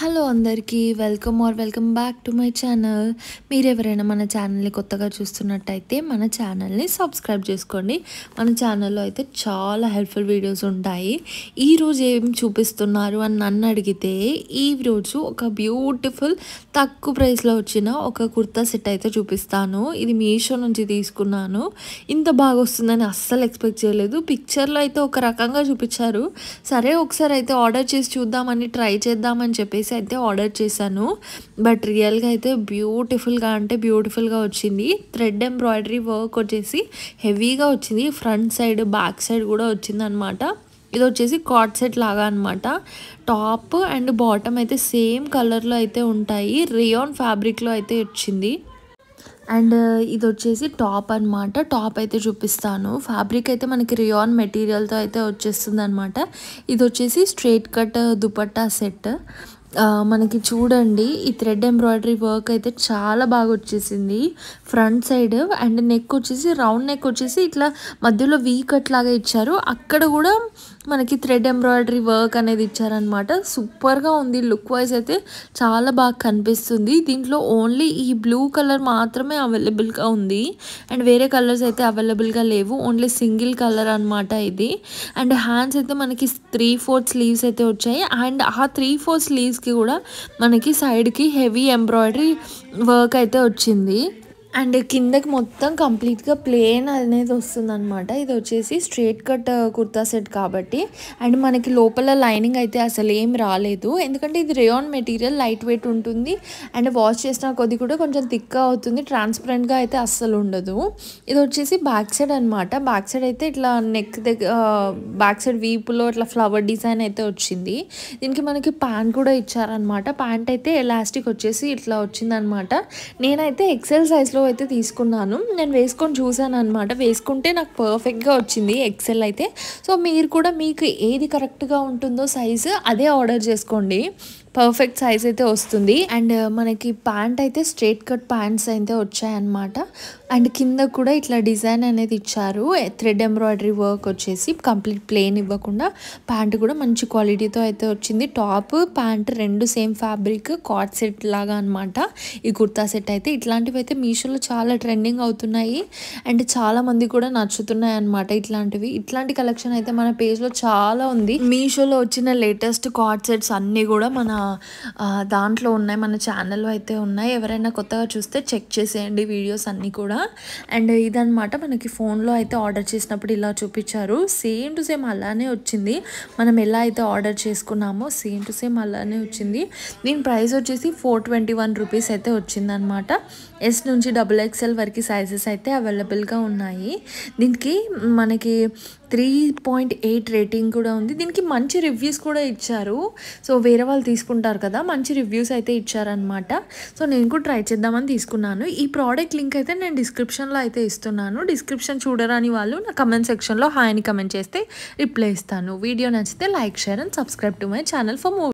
Hello అందరికీ welcome back to my channel. మీరు ఎవరైనా మన ఛానల్ని కొత్తగా చూస్తున్నట్టయితే మన ఛానల్ని సబ్స్క్రైబ్ చేసుకోండి. మన ఛానల్లో అయితే చాలా హెల్ప్ఫుల్ వీడియోస్ ఉంటాయి. ఈరోజు ఏం చూపిస్తున్నారు అని నన్ను అడిగితే ఈరోజు ఒక బ్యూటిఫుల్ తక్కువ ప్రైస్లో వచ్చిన ఒక కుర్తా సెట్ అయితే చూపిస్తాను. ఇది మీషో నుంచి తీసుకున్నాను. ఇంత బాగా వస్తుందని అస్సలు ఎక్స్పెక్ట్ చేయలేదు. పిక్చర్లో అయితే ఒక రకంగా చూపించారు. సరే ఒకసారి అయితే ఆర్డర్ చేసి చూద్దామని ట్రై చేద్దామని చెప్పేసి అయితే ఆర్డర్ చేశాను. బట్ రియల్గా అయితే బ్యూటిఫుల్గా వచ్చింది. థ్రెడ్ ఎంబ్రాయిడరీ వర్క్ వచ్చేసి హెవీగా వచ్చింది. ఫ్రంట్ సైడ్ బ్యాక్ సైడ్ కూడా వచ్చింది అనమాట. ఇది వచ్చేసి కార్డ్ సెట్ లాగా అనమాట. టాప్ అండ్ బాటమ్ అయితే సేమ్ కలర్లో అయితే ఉంటాయి. రియాన్ ఫ్యాబ్రిక్లో అయితే వచ్చింది. అండ్ ఇది వచ్చేసి టాప్ అనమాట. టాప్ అయితే చూపిస్తాను. ఫ్యాబ్రిక్ అయితే మనకి రియాన్ మెటీరియల్తో అయితే వచ్చేస్తుంది అనమాట. ఇది వచ్చేసి స్ట్రైట్ కట్ దుపట్టా సెట్. మనకి చూడండి ఈ థ్రెడ్ ఎంబ్రాయిడరీ వర్క్ అయితే చాలా బాగా వచ్చేసింది. ఫ్రంట్ సైడ్ అండ్ నెక్ వచ్చేసి రౌండ్ నెక్ వచ్చేసి ఇట్లా మధ్యలో వీ కట్ లాగా ఇచ్చారు. అక్కడ కూడా మనకి థ్రెడ్ ఎంబ్రాయిడరీ వర్క్ అనేది ఇచ్చారనమాట. సూపర్గా ఉంది. లుక్ వైజ్ అయితే చాలా బాగా కనిపిస్తుంది. దీంట్లో ఓన్లీ ఈ బ్లూ కలర్ మాత్రమే అవైలబుల్గా ఉంది అండ్ వేరే కలర్స్ అయితే అవైలబుల్గా లేవు. ఓన్లీ సింగిల్ కలర్ అనమాట ఇది. అండ్ హ్యాండ్స్ అయితే మనకి 3/4 స్లీవ్స్ అయితే వచ్చాయి. అండ్ ఆ 3/4 స్లీవ్స్కి కూడా మనకి సైడ్కి హెవీ ఎంబ్రాయిడరీ వర్క్ అయితే వచ్చింది. అండ్ కిందకి మొత్తం కంప్లీట్గా ప్లేన్ అనేది వస్తుంది అనమాట. ఇది వచ్చేసి స్ట్రైట్ కట్ కుర్తా సెట్ కాబట్టి అండ్ మనకి లోపల లైనింగ్ అయితే అసలు ఏం రాలేదు. ఎందుకంటే ఇది రేయాన్ మెటీరియల్ లైట్ వెయిట్ ఉంటుంది అండ్ వాష్ చేసిన కొద్ది కూడా కొంచెం థిక్గా అవుతుంది. ట్రాన్స్పరెంట్గా అయితే అస్సలు ఉండదు. ఇది వచ్చేసి బ్యాక్ సైడ్ అనమాట. బ్యాక్ సైడ్ అయితే ఇట్లా నెక్ దగ్గర బ్యాక్ సైడ్ వీపులో ఇట్లా ఫ్లవర్ డిజైన్ అయితే వచ్చింది. దీనికి మనకి ప్యాంట్ కూడా ఇచ్చారనమాట. ప్యాంట్ అయితే ఎలాస్టిక్ వచ్చేసి ఇట్లా వచ్చిందనమాట. నేనైతే ఎక్సెల్ సైజ్లో అయితే తీసుకున్నాను. నేను వేసుకొని చూసాను అనమాట. వేసుకుంటే నాకు పర్ఫెక్ట్గా వచ్చింది ఎక్సెల్ అయితే. సో మీరు కూడా మీకు ఏది కరెక్ట్గా ఉంటుందో సైజు అదే ఆర్డర్ చేసుకోండి. పర్ఫెక్ట్ సైజ్ అయితే వస్తుంది. అండ్ మనకి ప్యాంట్ అయితే స్ట్రైట్ కట్ ప్యాంట్స్ అయితే వచ్చాయన్నమాట. అండ్ కింద కూడా ఇట్లా డిజైన్ అనేది ఇచ్చారు. థ్రెడ్ ఎంబ్రాయిడరీ వర్క్ వచ్చేసి కంప్లీట్ ప్లెయిన్ ఇవ్వకుండా ప్యాంట్ కూడా మంచి క్వాలిటీతో అయితే వచ్చింది. టాప్ ప్యాంట్ రెండు సేమ్ ఫ్యాబ్రిక్ కార్డ్ సెట్ లాగా అనమాట. ఈ కుర్తా సెట్ అయితే ఇట్లాంటివి అయితే మీషోలో చాలా ట్రెండింగ్ అవుతున్నాయి అండ్ చాలా మంది కూడా నచ్చుతున్నాయి అనమాట. ఇట్లాంటి కలెక్షన్ అయితే మన పేజ్లో చాలా ఉంది. మీషోలో వచ్చిన లేటెస్ట్ కార్డ్ సెట్స్ అన్నీ కూడా మన దాంట్లో ఉన్నాయి, మన ఛానల్లో అయితే ఉన్నాయి. ఎవరైనా కొత్తగా చూస్తే చెక్ చేసేయండి వీడియోస్ అన్నీ కూడా. అండ్ ఇదనమాట మనకి ఫోన్లో అయితే ఆర్డర్ చేసినప్పుడు ఇలా చూపించారు. సేమ్ టు సేమ్ అలానే వచ్చింది. మనం ఎలా అయితే ఆర్డర్ చేసుకున్నామో సేమ్ టు సేమ్ అలానే వచ్చింది. దీని ప్రైస్ వచ్చేసి 421 రూపీస్ అయితే వచ్చిందనమాట. ఎస్ నుంచి XXL వరకు సైజెస్ అయితే అవైలబుల్గా ఉన్నాయి. దీనికి మనకి 3.8 రేటింగ్ కూడా ఉంది. దీనికి మంచి రివ్యూస్ కూడా ఇచ్చారు. సో వేరే వాళ్ళు తీసుకుంటారు కదా, మంచి రివ్యూస్ అయితే ఇచ్చారనమాట. సో నేను కూడా ట్రై చేద్దామని తీసుకున్నాను. ఈ ప్రోడక్ట్ లింక్ అయితే నేను డిస్క్రిప్షన్లో అయితే ఇస్తున్నాను. డిస్క్రిప్షన్ చూడరాని వాళ్ళు నా కమెంట్ సెక్షన్లో హాయ్ అని కమెంట్ చేస్తే రిప్లై ఇస్తాను. వీడియో నచ్చితే like, share and subscribe to my channel for more.